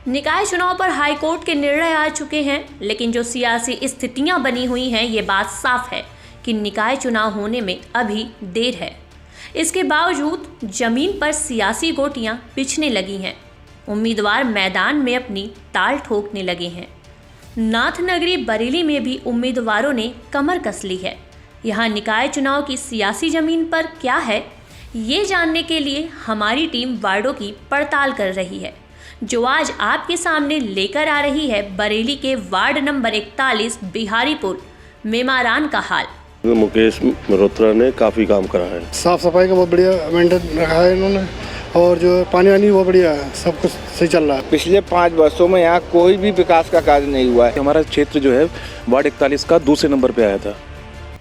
निकाय चुनाव पर हाईकोर्ट के निर्णय आ चुके हैं, लेकिन जो सियासी स्थितियां बनी हुई हैं ये बात साफ है कि निकाय चुनाव होने में अभी देर है। इसके बावजूद जमीन पर सियासी गोटियां बिछने लगी हैं। उम्मीदवार मैदान में अपनी ताल ठोकने लगे हैं। नाथनगरी बरेली में भी उम्मीदवारों ने कमर कस ली है। यहाँ निकाय चुनाव की सियासी जमीन पर क्या है, ये जानने के लिए हमारी टीम वार्डों की पड़ताल कर रही है, जो आज आपके सामने लेकर आ रही है बरेली के वार्ड नंबर 41 बिहारीपुर मेमारान का हाल। मुकेश मल्होत्रा ने काफ़ी काम करा है। साफ सफाई का बहुत बढ़िया मेंटेन रखा है इन्होंने, और जो पानी वानी बहुत बढ़िया है, सब कुछ सही चल रहा है। पिछले 5 वर्षों में यहाँ कोई भी विकास का कार्य नहीं हुआ है। हमारा क्षेत्र जो है वार्ड 41 का दूसरे नंबर पे आया था।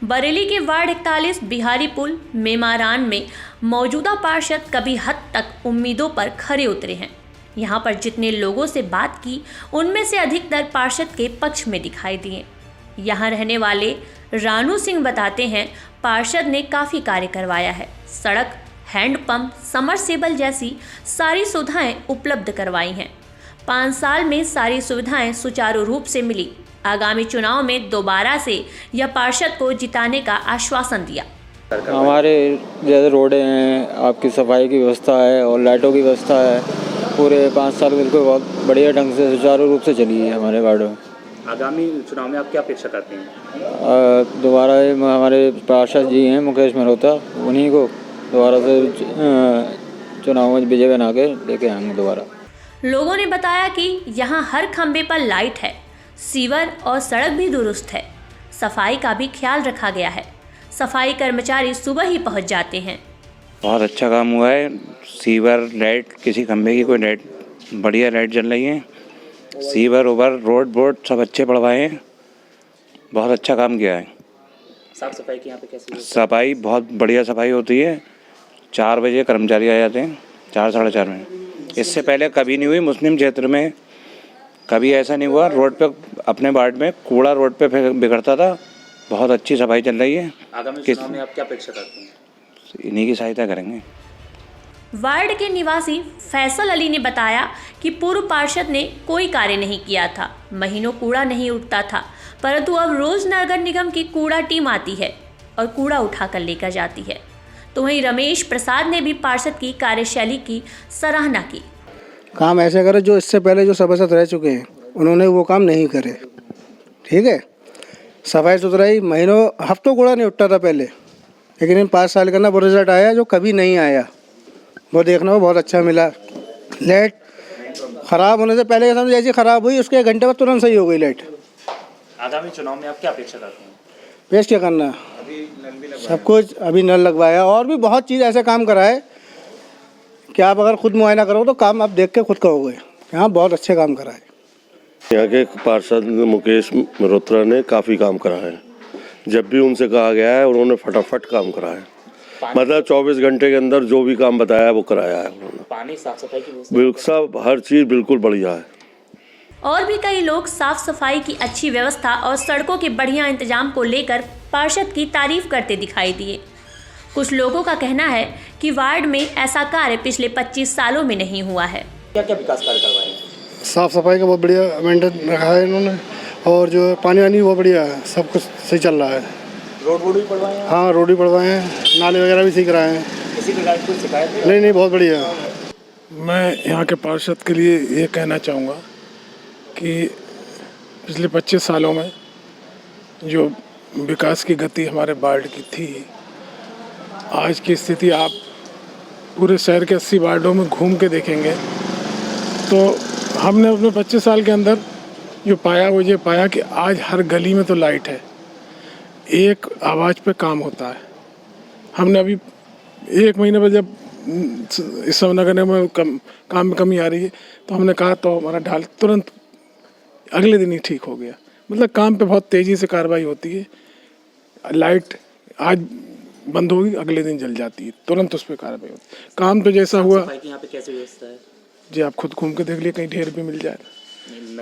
बरेली के वार्ड 41 बिहारीपुर मेमारान में मौजूदा पार्षद कभी हद तक उम्मीदों पर खरे उतरे हैं। यहाँ पर जितने लोगों से बात की उनमें से अधिकतर पार्षद के पक्ष में दिखाई दिए। यहाँ रहने वाले रानू सिंह बताते हैं, पार्षद ने काफ़ी कार्य करवाया है। सड़क, हैंडपंप, समरसेबल जैसी सारी सुविधाएं उपलब्ध करवाई हैं। 5 साल में सारी सुविधाएं सुचारू रूप से मिली। आगामी चुनाव में दोबारा से यह पार्षद को जिताने का आश्वासन दिया। हमारे जैसे रोडें हैं, आपकी सफाई की व्यवस्था है और लाइटों की व्यवस्था है। पूरे 5 साल बिल्कुल बहुत बढ़िया ढंग से सुचारू रूप से चली है हमारे वार्ड में। आगामी चुनाव में आप क्या अपेक्षा करते हैं? दोबारा हमारे पार्षद जी हैं मुकेश मल्होत्रा, उन्हीं को दोबारा से चुनाव में विजय बना के लेके आएंगे दोबारा। लोगों ने बताया कि यहाँ हर खंबे पर लाइट है, सीवर और सड़क भी दुरुस्त है। सफाई का भी ख्याल रखा गया है। सफाई कर्मचारी सुबह ही पहुँच जाते हैं। बहुत अच्छा काम हुआ है। सीवर, लाइट, किसी खंबे की कोई लाइट, बढ़िया लाइट जल रही है। सीवर ओवर, रोड बोर्ड सब अच्छे पड़वाए हैं। बहुत अच्छा काम किया है। साफ सफाई की यहाँ पे कैसी है? सफाई बहुत बढ़िया सफाई होती है। 4 बजे कर्मचारी आ जाते हैं, 4 साढ़े 4 में। इससे पहले कभी नहीं हुई मुस्लिम क्षेत्र में, कभी ऐसा नहीं हुआ। रोड पे अपने वार्ड में कूड़ा रोड पे बिगड़ता था। बहुत अच्छी सफाई चल रही है। आगामी चुनाव में आप क्या अपेक्षा करते हैं? इन्हीं की सहायता करेंगे। वार्ड के निवासी फैसल अली ने बताया कि पूर्व पार्षद ने कोई कार्य नहीं किया था। महीनों कूड़ा नहीं उठता था, परंतु अब रोज नगर निगम की कूड़ा टीम आती है और कूड़ा उठाकर लेकर जाती है। तो वहीं रमेश प्रसाद ने भी पार्षद की कार्यशैली की सराहना की। काम ऐसे करे जो इससे पहले जो सभासद रह चुके हैं उन्होंने वो काम नहीं करे। ठीक है, सफाई सुथराई महीनों हफ्तों कूड़ा नहीं उठता था पहले, लेकिन इन 5 साल का ना वो रिजल्ट आया जो कभी नहीं आया। वो देखना वो बहुत अच्छा मिला। लाइट ख़राब होने से पहले के समय जैसी ख़राब हुई उसके 1 घंटे बाद तुरंत सही हो गई लाइट। आगामी चुनाव में आप क्या अपेक्षा करते हैं? पेश क्या करना, सब कुछ अभी नल लगवाया और भी बहुत चीज़ ऐसे काम करा है कि आप अगर खुद मुआयना करो तो काम आप देख के खुद कहोगे यहाँ बहुत अच्छे काम करा है। यहाँ के पार्षद मुकेश मल्होत्रा ने काफ़ी काम करा है। जब भी उनसे कहा गया है उन्होंने फटाफट काम करा है। मतलब 24 घंटे के अंदर जो भी काम बताया वो कराया है उन्होंने। पानी, साफ सफाई की व्यवस्था, बिल्कुल सब हर चीज़ बिल्कुल बढ़िया है। और भी कई लोग साफ सफाई की अच्छी व्यवस्था और सड़कों के बढ़िया इंतजाम को लेकर पार्षद की तारीफ करते दिखाई दिए। कुछ लोगों का कहना है कि वार्ड में ऐसा कार्य पिछले 25 सालों में नहीं हुआ है। क्या क्या विकास कार्य करवाए हैं? साफ सफाई का बहुत बढ़िया मेंटेन रखा है इन्होंने, और जो पानी वानी बहुत बढ़िया है, सब कुछ सही चल रहा है। रोड भी पड़वाए हैं? हाँ, रोड भी पड़वाए हैं, नाले वगैरह भी सीख रहे हैं। किसी प्रकार की कोई शिकायत नहीं, बहुत बढ़िया। मैं यहाँ के पार्षद के लिए ये कहना चाहूँगा कि पिछले 25 सालों में जो विकास की गति हमारे वार्ड की थी, आज की स्थिति आप पूरे शहर के 80 वार्डों में घूम के देखेंगे तो हमने अपने 25 साल के अंदर जो पाया वो ये पाया कि आज हर गली में तो लाइट है, एक आवाज़ पे काम होता है। हमने अभी 1 महीने बाद जब इस सब नगर में काम में कमी आ रही है तो हमने कहा तो हमारा ढाल तुरंत अगले दिन ही ठीक हो गया। मतलब काम पे बहुत तेज़ी से कार्रवाई होती है। लाइट आज बंद होगी, अगले दिन जल जाती है, तुरंत उस पर कार्रवाई होती है। काम तो जैसा हुआ। सफाई की यहाँ पे कैसी व्यवस्था है? जी आप खुद घूम के देख लिए, कहीं ढेर भी मिल जाए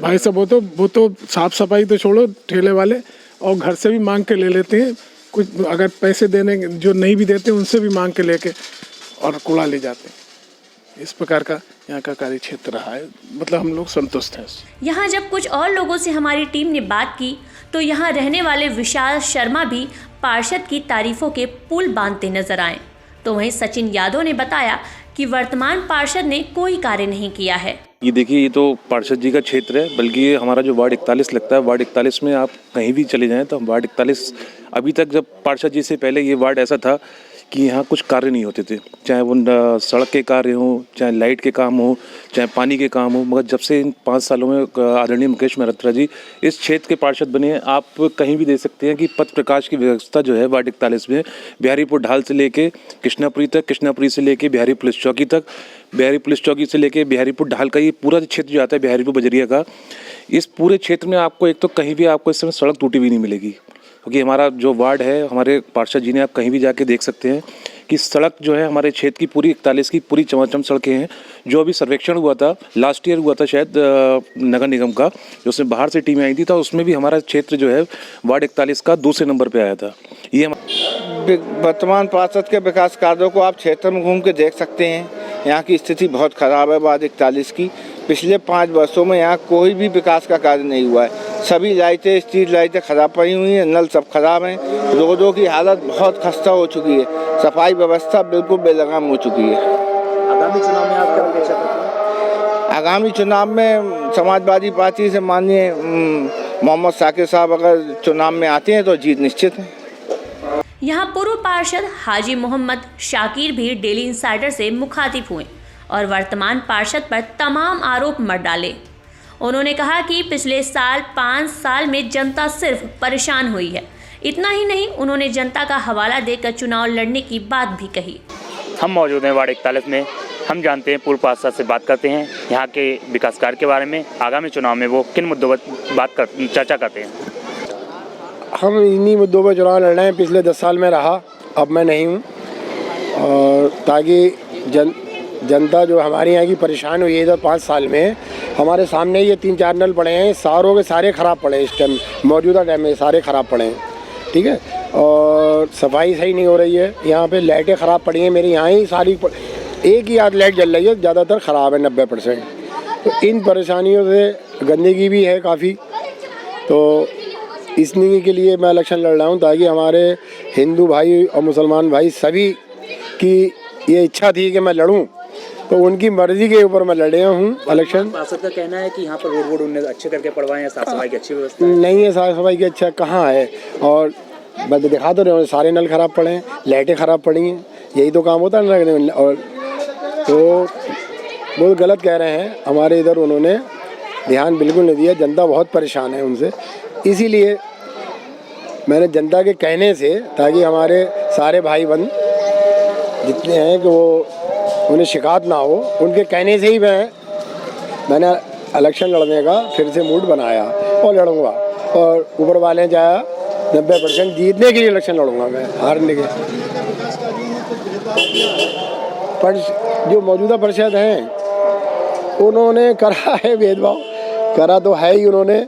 भाई साहब। वो तो साफ सफाई तो छोड़ो, ठेले वाले और घर से भी मांग के ले लेते हैं। कुछ अगर पैसे देने जो नहीं भी देते उनसे भी मांग के लेके और कूड़ा ले जाते हैं। इस प्रकार का यहाँ का कार्य क्षेत्र रहा है, मतलब हम लोग संतुष्ट हैं। यहाँ जब कुछ और लोगों से हमारी टीम ने बात की तो यहाँ रहने वाले विशाल शर्मा भी पार्षद की तारीफों के पुल बांधते नजर आए। तो वहीं सचिन यादव ने बताया कि वर्तमान पार्षद ने कोई कार्य नहीं किया है। ये देखिए, ये तो पार्षद जी का क्षेत्र है, बल्कि ये हमारा जो वार्ड 41 लगता है, वार्ड 41 में आप कहीं भी चले जाएं तो वार्ड 41 अभी तक, जब पार्षद जी से पहले ये वार्ड ऐसा था कि यहाँ कुछ कार्य नहीं होते थे, चाहे वो सड़क के कार्य हों, चाहे लाइट के काम हो, चाहे पानी के काम हो। मगर जब से इन 5 सालों में आदरणीय मुकेश मल्होत्रा जी इस क्षेत्र के पार्षद बने हैं, आप कहीं भी देख सकते हैं कि पथ प्रकाश की व्यवस्था जो है वार्ड 41 में बिहारीपुर ढाल से लेके कृष्णापुरी तक, कृष्णापुरी से लेके बिहारी पुलिस चौकी तक, बिहारी पुलिस चौकी से लेके बिहारीपुर ढाल का ये पूरा क्षेत्र जो आता है बिहारीपुर बजरिया का, इस पूरे क्षेत्र में आपको एक तो कहीं भी आपको इस समय सड़क टूटी हुई नहीं मिलेगी। क्योंकि हमारा जो वार्ड है, हमारे पार्षद जी ने, आप कहीं भी जाके देख सकते हैं कि सड़क जो है हमारे क्षेत्र की पूरी 41 की पूरी चमाचम सड़कें हैं। जो अभी सर्वेक्षण हुआ था, लास्ट ईयर हुआ था शायद नगर निगम का, जो उसमें बाहर से टीमें आई थी, तो उसमें भी हमारा क्षेत्र जो है वार्ड 41 का दूसरे नंबर पे आया था। ये वर्तमान पार्षद के विकास कार्यों को आप क्षेत्र में घूम के देख सकते हैं। यहाँ की स्थिति बहुत ख़राब है वार्ड 41 की। पिछले 5 वर्षों में यहाँ कोई भी विकास का कार्य नहीं हुआ है। सभी लाइटें, स्ट्रीट लाइटें खराब पड़ी हुई हैं, नल सब खराब हैं, रोडों की हालत बहुत खस्ता हो चुकी है, सफाई व्यवस्था बिल्कुल बेलगाम हो चुकी है। आगामी चुनाव में आप क्या अपेक्षा करते हैं? आगामी चुनाव में समाजवादी पार्टी से माननीय मोहम्मद साकिब साहब अगर चुनाव में आते हैं तो जीत निश्चित है। यहाँ पूर्व पार्षद हाजी मोहम्मद शाकिर भी डेली इंसाइडर से मुखातिब हुए और वर्तमान पार्षद पर तमाम आरोप मत डाले। उन्होंने कहा कि पिछले साल 5 साल में जनता सिर्फ परेशान हुई है। इतना ही नहीं, उन्होंने जनता का हवाला देकर चुनाव लड़ने की बात भी कही। हम मौजूद हैं वार्ड 41 में। हम जानते हैं पूर्व पार्षद से बात करते हैं यहाँ के विकास कार्य के बारे में। आगामी चुनाव में वो किन मुद्दों पर चर्चा करते हैं? हम इन्हीं मुद्दों पर चुनाव लड़ रहे हैं। पिछले 10 साल में रहा, अब मैं नहीं हूँ, और ताकि जनता जो हमारे यहाँ की परेशान हुई है इधर 5 साल में, हमारे सामने ये 3-4 नल पड़े हैं, सारों के सारे ख़राब पड़े हैं। इस टाइम मौजूदा टाइम में सारे ख़राब पड़े हैं, ठीक है। और सफाई सही नहीं हो रही है, यहाँ पे लाइटें ख़राब पड़ी हैं। मेरे यहाँ ही सारी एक ही आध लाइट जल रही है, ज़्यादातर ख़राब है 90%। तो इन परेशानियों से गंदगी भी है काफ़ी। तो इसलिए के लिए मैं इलेक्शन लड़ रहा हूँ, ताकि हमारे हिंदू भाई और मुसलमान भाई सभी की ये इच्छा थी कि मैं लड़ूं, तो उनकी मर्जी के ऊपर मैं लड़ रहा हूँ इलेक्शन। पार्षद का कहना है कि यहाँ पर रोड उन्हें अच्छे करके पड़वाएं, साफ सफाई की अच्छी व्यवस्था नहीं है। साफ सफाई की अच्छा कहाँ है? और मैं दिखा तो रहे हूँ, सारे नल ख़राब पड़े हैं, लाइटें ख़राब पड़ी हैं। यही तो काम होता है ना। और तो बहुत गलत कह रहे हैं। हमारे इधर उन्होंने ध्यान बिल्कुल नहीं दिया। जनता बहुत परेशान है उनसे, इसीलिए मैंने जनता के कहने से, ताकि हमारे सारे भाई बहन जितने हैं कि वो उन्हें शिकायत ना हो, उनके कहने से ही मैंने इलेक्शन लड़ने का फिर से मूड बनाया और लड़ूंगा। और ऊपर वाले चाहे 90% जीतने के लिए इलेक्शन लड़ूंगा, मैं हारने के। पर जो मौजूदा पार्षद हैं उन्होंने करा है भेदभाव, करा तो है ही उन्होंने,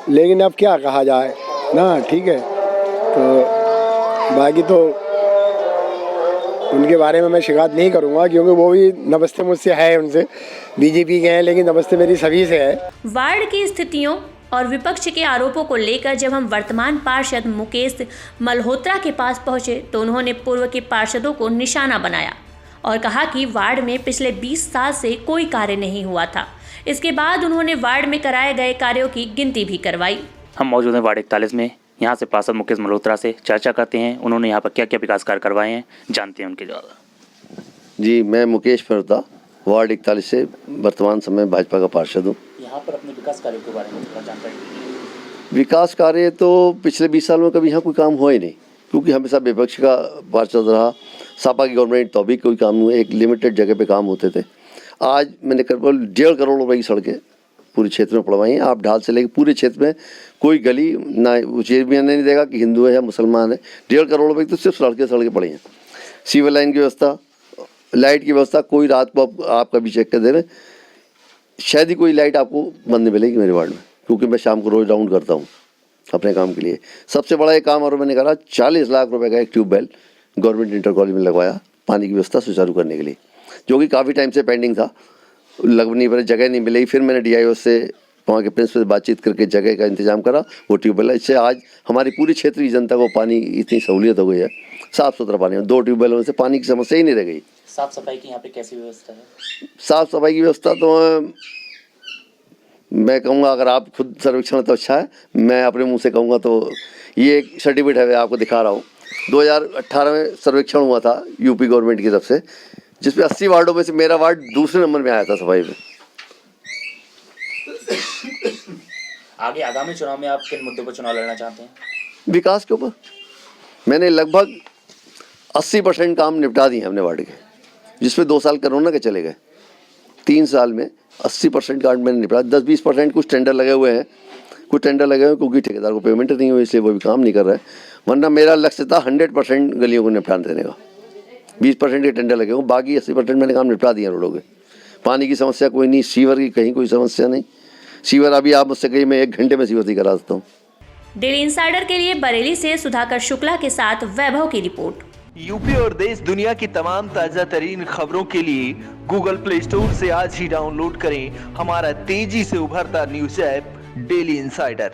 लेकिन अब क्या कहा जाए ना, ठीक है। तो बाकी तो उनके बारे में मैं शिकायत नहीं करूंगा, क्योंकि वो भी नमस्ते मुझसे है, उनसे बीजेपी के हैं, लेकिन नमस्ते मेरी सभी से है। वार्ड की स्थितियों और विपक्ष के आरोपों को लेकर जब हम वर्तमान पार्षद मुकेश मल्होत्रा के पास पहुंचे तो उन्होंने पूर्व के पार्षदों को निशाना बनाया और कहा कि वार्ड में पिछले 20 साल से कोई कार्य नहीं हुआ था। इसके बाद उन्होंने वार्ड में कराए गए कार्यों की गिनती भी करवाई। हम मौजूद हैं वार्ड 41 में। यहाँ से पार्षद मुकेश मल्होत्रा से चर्चा करते हैं, उन्होंने यहाँ पर क्या क्या विकास कार्य करवाए हैं, जानते हैं उनके जवाब। जी, मैं मुकेश मल्होत्रा वार्ड 41 से वर्तमान समय भाजपा का पार्षद हूँ। यहाँ पर अपने विकास कार्यों के बारे में थोड़ा जानकारी दीजिए। विकास कार्य तो पिछले 20 साल में कभी यहाँ कोई काम हुआ ही नहीं, क्योंकि हमेशा विपक्ष का पार्षद रहा। सपा की गवर्नमेंट तो अभी कोई काम नहीं हुआ, एक लिमिटेड जगह पे काम होते थे। आज मैंने करीब 1.5 करोड़ रुपए की सड़कें पूरे क्षेत्र में पड़वाई हैं। आप ढाल से लेकर पूरे क्षेत्र में कोई गली ना उसे भी नहीं देगा कि हिंदू है या मुसलमान है। 1.5 करोड़ रुपए की तो सिर्फ सड़कें पड़ी हैं। सीवर लाइन की व्यवस्था, लाइट की व्यवस्था, कोई रात को आप कभी चेक कर दे रहे, शायद ही कोई लाइट आपको बंद नहीं मिलेगी मेरे वार्ड में, क्योंकि मैं शाम को रोज राउंड करता हूँ अपने काम के लिए। सबसे बड़ा एक काम और मैंने करा, 40 लाख रुपए का एक ट्यूबवेल गवर्नमेंट इंटर कॉलेज में लगवाया, पानी की व्यवस्था सुचारू करने के लिए। जो कि काफ़ी टाइम से पेंडिंग था, लगभग नहीं बने, जगह नहीं मिली। फिर मैंने DIO से वहाँ के प्रिंसिपल से बातचीत करके जगह का इंतजाम करा, वो ट्यूबवेल है। इससे आज हमारी पूरी क्षेत्रीय जनता को पानी इतनी सहूलियत हो गई है, साफ़ सुथरा पानी है। 2 ट्यूबवेलों से पानी की समस्या ही नहीं रह गई। साफ सफाई की यहाँ पे कैसी व्यवस्था है? साफ़ सफाई की व्यवस्था तो मैं कहूँगा, अगर आप खुद सर्वेक्षण तो अच्छा है, मैं अपने मुंह से कहूँगा तो ये एक सर्टिफिकेट है, मैं आपको दिखा रहा हूँ। 2018 में सर्वेक्षण हुआ था यूपी गवर्नमेंट की तरफ से, जिसमें 80 वार्डों में से मेरा वार्ड दूसरे नंबर में आया था सफाई में। आगे आगामी चुनाव में आप किन मुद्दों पर चुनाव लड़ना चाहते हैं? विकास के ऊपर मैंने लगभग 80% काम निपटा दिए हमने वार्ड के, जिसमें 2 साल कोरोना के चले गए। 3 साल में 80% काम मैंने निपटा। 10-20% कुछ टेंडर लगे हुए हैं, क्योंकि ठेकेदार को पेमेंट नहीं हुई, इसलिए वो भी काम नहीं कर रहा है। वरना मेरा लक्ष्य था 100% गलियों को निपटा देने का। 20% के टेंडर लगे हुए, बाकी 80% मैंने काम निपटा दिए रोडों के। पानी की समस्या कोई नहीं, सीवर की कहीं कोई समस्या नहीं। सीवर अभी आप मुझसे कहिए, मैं 1 घंटे में सीवर करा देता हूँ। डेली इंसाइडर के लिए बरेली से सुधाकर शुक्ला के साथ वैभव की रिपोर्ट। यूपी और देश दुनिया की तमाम ताजा तरीन खबरों के लिए गूगल प्ले स्टोर से आज ही डाउनलोड करें हमारा तेजी से उभरता न्यूज ऐप डेली इंसाइडर।